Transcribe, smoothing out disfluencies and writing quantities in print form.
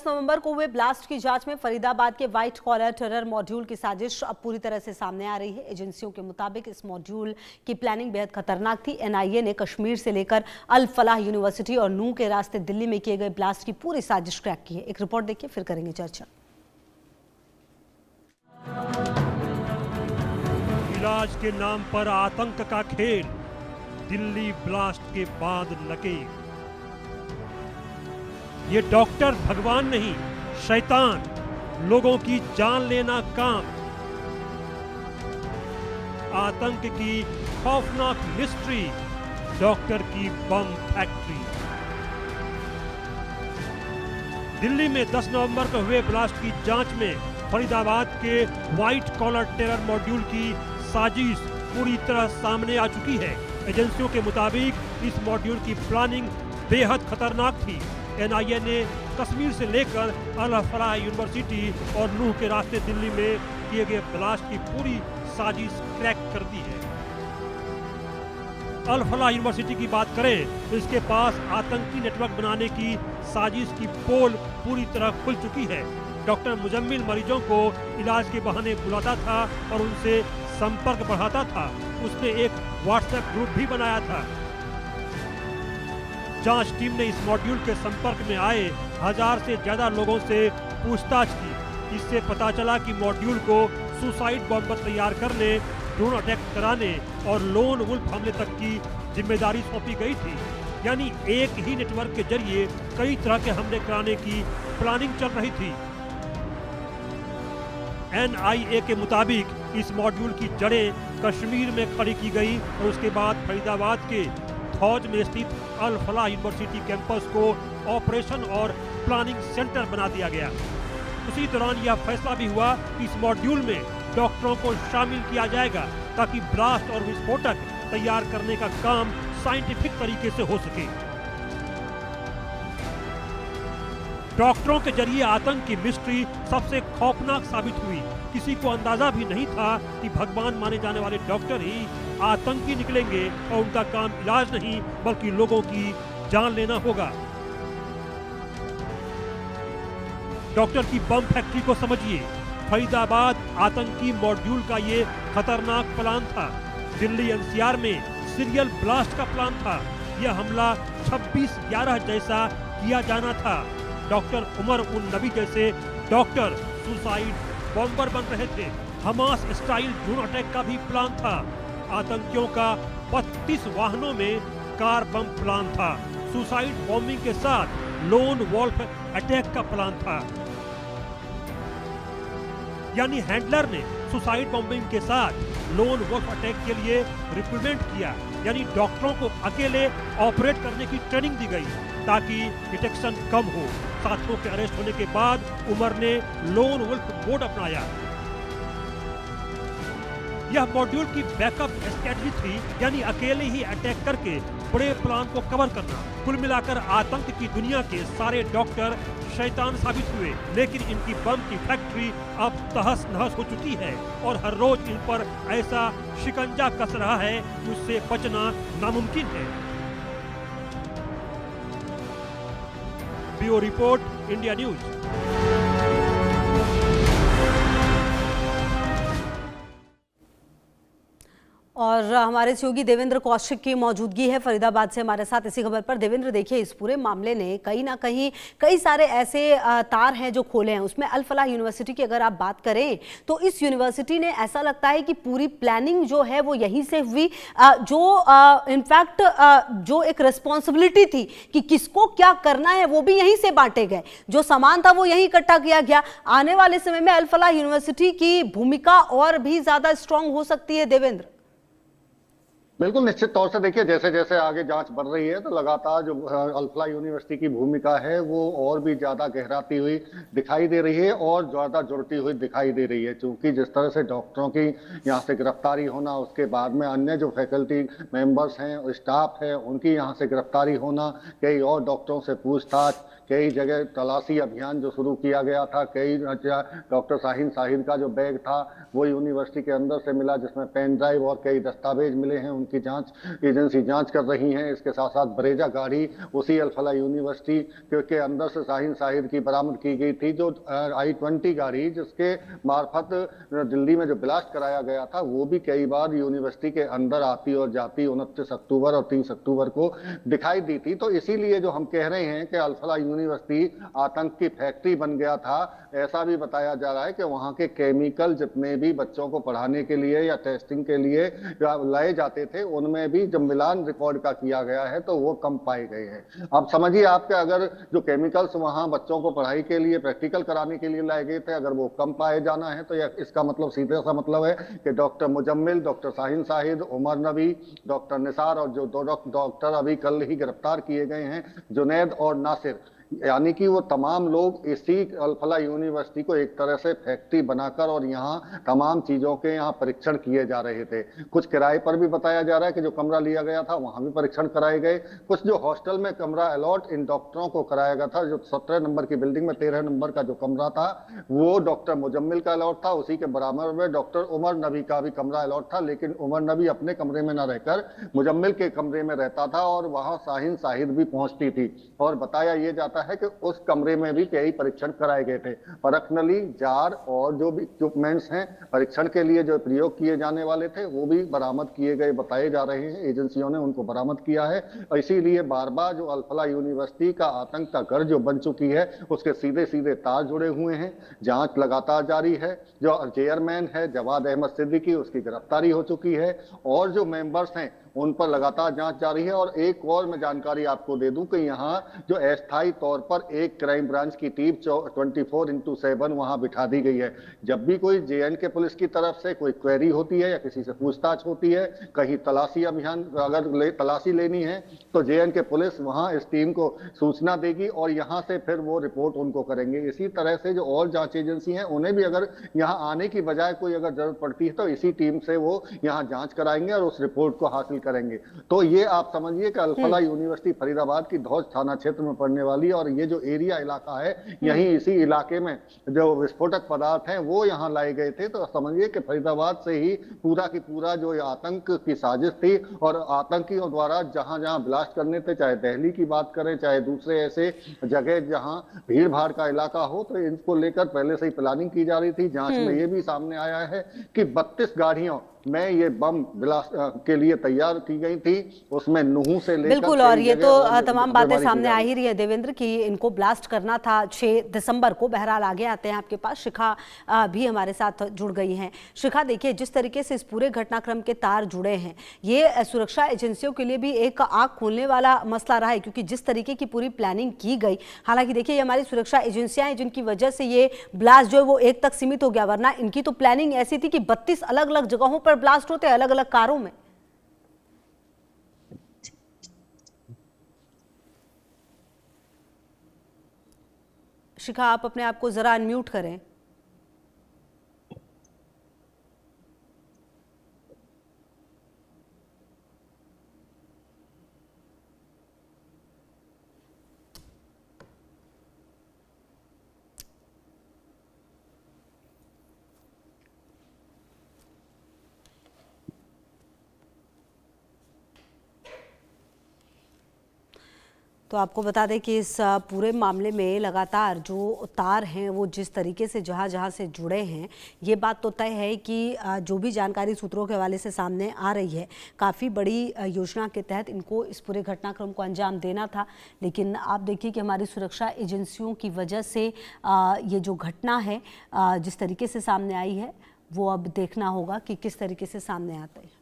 नवंबर को हुए ब्लास्ट की जांच में फरीदाबाद के व्हाइट कॉलर टेरर मॉड्यूल की साजिश अब पूरी तरह से सामने आ रही है। एजेंसियों के मुताबिक इस मॉड्यूल की प्लानिंग बेहद खतरनाक थी। एनआईए ने कश्मीर से लेकर अल फलाह यूनिवर्सिटी और नूह के रास्ते दिल्ली में किए गए ब्लास्ट की पूरी साजिश क्रैक की है। एक रिपोर्ट देखिए, फिर करेंगे चर्चा। इलाज के नाम पर आतंक का खेल, दिल्ली ब्लास्ट के बाद नकेल। ये डॉक्टर भगवान नहीं, शैतान, लोगों की जान लेना काम। आतंक की खौफनाक मिस्ट्री, डॉक्टर की बम फैक्ट्री। दिल्ली में 10 नवंबर को हुए ब्लास्ट की जांच में फरीदाबाद के व्हाइट कॉलर टेरर मॉड्यूल की साजिश पूरी तरह सामने आ चुकी है। एजेंसियों के मुताबिक इस मॉड्यूल की प्लानिंग बेहद खतरनाक थी। एनआईए ने कश्मीर से लेकर अल फलाह यूनिवर्सिटी और नूह के रास्ते दिल्ली में किए गए ब्लास्ट की पूरी साजिश क्रैक कर दी है। अल फलाह यूनिवर्सिटी की बात करें तो इसके पास आतंकी नेटवर्क बनाने की साजिश की पोल पूरी तरह खुल चुकी है। डॉक्टर मुजम्मिल मरीजों को इलाज के बहाने बुलाता था और उनसे संपर्क बढ़ाता था। उसने एक व्हाट्सएप ग्रुप भी बनाया था। जांच टीम ने इस मॉड्यूल के संपर्क में आए 1000 से ज्यादा लोगों से पूछताछ की। इससे पता चला कि मॉड्यूल को सुसाइड बॉम्बर तैयार करने, ड्रोन अटैक कराने और लोन वुल्फ हमले तक की जिम्मेदारी सौंपी गई थी। यानी एक ही नेटवर्क के जरिए कई तरह के हमले कराने की प्लानिंग चल रही थी। एनआईए के मुताबिक इस मॉड्यूल की जड़ें कश्मीर में खड़ी की गई और उसके बाद फरीदाबाद के फौज में स्थित अल फलाह यूनिवर्सिटी कैंपस को ऑपरेशन और प्लानिंग सेंटर बना दिया गया। उसी दौरान यह फैसला भी हुआ कि इस मॉड्यूल में डॉक्टरों को शामिल किया जाएगा ताकि ब्लास्ट और विस्फोटक तैयार करने का काम साइंटिफिक तरीके से हो सके। डॉक्टरों के जरिए आतंक की मिस्ट्री सबसे खौफनाक साबित हुई। किसी को अंदाजा भी नहीं था कि भगवान माने जाने वाले डॉक्टर ही आतंकी निकलेंगे और उनका काम इलाज नहीं बल्कि लोगों की जान लेना होगा। डॉक्टर की बम फैक्ट्री को समझिए। फरीदाबाद आतंकी मॉड्यूल का ये खतरनाक प्लान था। दिल्ली एनसीआर में सीरियल ब्लास्ट का प्लान था। यह हमला 26/11 जैसा किया जाना था। डॉक्टर उमर उन नबी जैसे डॉक्टर सुसाइड बॉम्बर बन रहे थे। हमास स्टाइल ड्रोन अटैक का भी प्लान था। आतंकियों का 32 वाहनों में कार बम प्लान था। सुसाइड बॉम्बिंग के साथ लोन वॉल्फ अटैक का प्लान था। यानी हैंडलर ने सुसाइड बॉम्बिंग के साथ लोन वॉल्फ अटैक के लिए रिक्रूटमेंट किया। यानी डॉक्टरों को अकेले ऑपरेट करने की ट्रेनिंग दी गई ताकि डिटेक्शन कम हो। साथियों के अरेस्ट होने के बाद उमर ने लोन वुल्फ मोड अपनाया। यह मॉड्यूल की बैकअप स्ट्रेटजी थी, यानी अकेले ही अटैक करके बड़े प्लान को कवर करना। कुल मिलाकर आतंक की दुनिया के सारे डॉक्टर शैतान साबित हुए, लेकिन इनकी बम की फैक्ट्री अब तहस नहस हो चुकी है और हर रोज इन पर ऐसा शिकंजा कस रहा है कि उससे बचना नामुमकिन है। Bureau report, India news. और हमारे सहयोगी देवेंद्र कौशिक की मौजूदगी है फरीदाबाद से हमारे साथ इसी खबर पर। देवेंद्र, देखिए, इस पूरे मामले ने कहीं ना कहीं कई सारे ऐसे तार हैं जो खोले हैं। उसमें अल फलाह यूनिवर्सिटी की अगर आप बात करें तो इस यूनिवर्सिटी ने ऐसा लगता है कि पूरी प्लानिंग जो है वो यहीं से हुई। जो इनफैक्ट जो एक रिस्पॉन्सिबिलिटी थी कि किसको क्या करना है वो भी यहीं से बांटे गए। जो सामान था वो यहीं इकट्ठा किया गया। आने वाले समय में अल फलाह यूनिवर्सिटी की भूमिका और भी ज्यादा स्ट्रांग हो सकती है। देवेंद्र, बिल्कुल निश्चित तौर से देखिए, जैसे जैसे आगे जांच बढ़ रही है तो लगातार जो अल फलाह यूनिवर्सिटी की भूमिका है वो और भी ज्यादा गहराती हुई दिखाई दे रही है और ज्यादा जुड़ती हुई दिखाई दे रही है। क्योंकि जिस तरह से डॉक्टरों की यहाँ से गिरफ्तारी होना, उसके बाद में अन्य जो फैकल्टी मेंबर्स हैं, स्टाफ है, उनकी यहाँ से गिरफ्तारी होना, कई और डॉक्टरों से पूछताछ, कई जगह तलाशी अभियान जो शुरू किया गया था, कई डॉक्टर शाहीन का जो बैग था वो यूनिवर्सिटी के अंदर से मिला जिसमें पेन ड्राइव और कई दस्तावेज मिले हैं उनकी जांच एजेंसी जांच कर रही हैं। इसके साथ साथ बरेजा गाड़ी उसी अल-फलाह यूनिवर्सिटी के अंदर से शाहीन शाहिद की बरामद की गई थी, जो I-20 गाड़ी जिसके मार्फत दिल्ली में जो ब्लास्ट कराया गया था वो भी कई बार यूनिवर्सिटी के अंदर आती और जाती 29 अक्टूबर और 30 अक्टूबर को दिखाई दी थी। तो इसीलिए जो हम कह रहे हैं कि अल-फलाह यूनिवर्सिटी आतंक की फैक्ट्री बन गया था, ऐसा भी बताया जा रहा है कि वहां के केमिकल जितने भी बच्चों को पढ़ाने के लिए या टेस्टिंग के लिए लाए जाते थे उनमें भी जब मिलान रिकॉर्ड का किया गया है तो वो कम पाए गए हैं। अब समझिए आपके अगर जो केमिकल्स वहां बच्चों को पढ़ाई के लिए प्रैक्टिकल कराने के लिए लाए गए थे अगर वो कम पाए जाना है तो इसका मतलब सीधे सा मतलब है कि डॉक्टर मुजम्मिल, डॉक्टर शाहीन शाहिद, उमर नबी, डॉक्टर निसार और जो दो डॉक्टर अभी कल ही गिरफ्तार किए गए हैं जुनैद और नासिर, यानी कि वो तमाम लोग इसी अल-फलाह यूनिवर्सिटी को एक तरह से फैक्ट्री बनाकर और यहाँ तमाम चीजों के यहाँ परीक्षण किए जा रहे थे। कुछ किराए पर भी बताया जा रहा है कि जो कमरा लिया गया था वहां भी परीक्षण कराए गए। कुछ जो हॉस्टल में कमरा अलॉट इन डॉक्टरों को कराया गया था, जो 17 नंबर की बिल्डिंग में 13 नंबर का जो कमरा था वो डॉक्टर मुजम्मिल का अलॉट था। उसी के बराबर में डॉक्टर उमर नबी का भी कमरा अलॉट था, लेकिन उमर नबी अपने कमरे में न रहकर मुजम्मिल के कमरे में रहता था और वहां शाहीन शाहिद भी पहुंचती थी। और बताया ये जाता है कि उस कमरे में भी कई परीक्षण कराए गए थे। परखनली, जार और जो भी इक्विपमेंट्स हैं परीक्षण के लिए जो प्रयोग किए जाने वाले थे वो भी बरामद किए गए बताए जा रहे हैं। एजेंसियों ने उनको बरामद किया है और इसीलिए बार बार जो अल-फलाह यूनिवर्सिटी का आतंक का घर जो बन चुकी है उसके सीधे सीधे तार जुड़े हुए हैं। जांच लगातार जारी है। जो चेयरमैन है जवाद अहमद सिद्दीकी, उसकी गिरफ्तारी हो चुकी है और जो मेंबर्स हैं उन पर लगातार जांच जारी है। और एक और मैं जानकारी आपको दे दूं कि यहाँ जो अस्थायी तौर पर एक क्राइम ब्रांच की टीम 24/7 वहां बिठा दी गई है। जब भी कोई JNK पुलिस की तरफ से कोई क्वेरी होती है या किसी से पूछताछ होती है, कहीं तलाशी अभियान अगर तलाशी लेनी है तो JNK पुलिस वहां इस टीम को सूचना देगी और यहाँ से फिर वो रिपोर्ट उनको करेंगे। इसी तरह से जो और जांच एजेंसी हैं उन्हें भी अगर यहाँ आने की बजाय कोई अगर जरूरत पड़ती है तो इसी टीम से वो यहाँ जांच कराएंगे और उस रिपोर्ट को हासिल करेंगे। तो ये आप समझिए कि अल-फलाह यूनिवर्सिटी फरीदाबाद की धौज थाना क्षेत्र में पड़ने वाली और ये जो एरिया इलाका है यहीं इसी इलाके में जो विस्फोटक पदार्थ हैं वो यहाँ लाए गए थे। तो समझिए कि फरीदाबाद से ही पूरा की पूरा जो आतंक की साजिश थी और आतंकियों द्वारा जहां जहां ब्लास्ट करने थे, चाहे दिल्ली की बात करें चाहे दूसरे ऐसे जगह जहां भीड़ भाड़ का इलाका हो, तो इनको लेकर पहले से ही प्लानिंग की जा रही थी। जांच में ये भी सामने आया है कि 32 गाड़ियों में ये बम ब्लास्ट के लिए तैयार की गई थी, उसमें नुहू से लेकर बिल्कुल। और ये तो तमाम बातें सामने आ ही रही है देवेंद्र कि इनको ब्लास्ट करना था 6 दिसंबर को। बहरहाल आगे आते हैं आपके पास, शिखा भी हमारे साथ जुड़ गई हैं। शिखा, देखिए जिस तरीके से इस पूरे घटनाक्रम के तार जुड़े हैं ये सुरक्षा एजेंसियों के लिए भी एक आंख खोलने वाला मसला रहा है, क्योंकि जिस तरीके की पूरी प्लानिंग की गई, हालांकि देखिए ये हमारी सुरक्षा एजेंसियां हैं जिनकी वजह से ये ब्लास्ट जो है वो एक तक सीमित हो गया, वरना इनकी तो प्लानिंग ऐसी थी कि 32 अलग अलग जगहों पर ब्लास्ट होते अलग अलग कारों में। शिखा, आप अपने आप को जरा अनम्यूट करें। तो आपको बता दें कि इस पूरे मामले में लगातार जो तार हैं वो जिस तरीके से जहां से जुड़े हैं, ये बात तो तय है कि जो भी जानकारी सूत्रों के हवाले से सामने आ रही है, काफ़ी बड़ी योजना के तहत इनको इस पूरे घटनाक्रम को अंजाम देना था। लेकिन आप देखिए कि हमारी सुरक्षा एजेंसियों की वजह से ये जो घटना है जिस तरीके से सामने आई है वो अब देखना होगा कि किस तरीके से सामने आते हैं।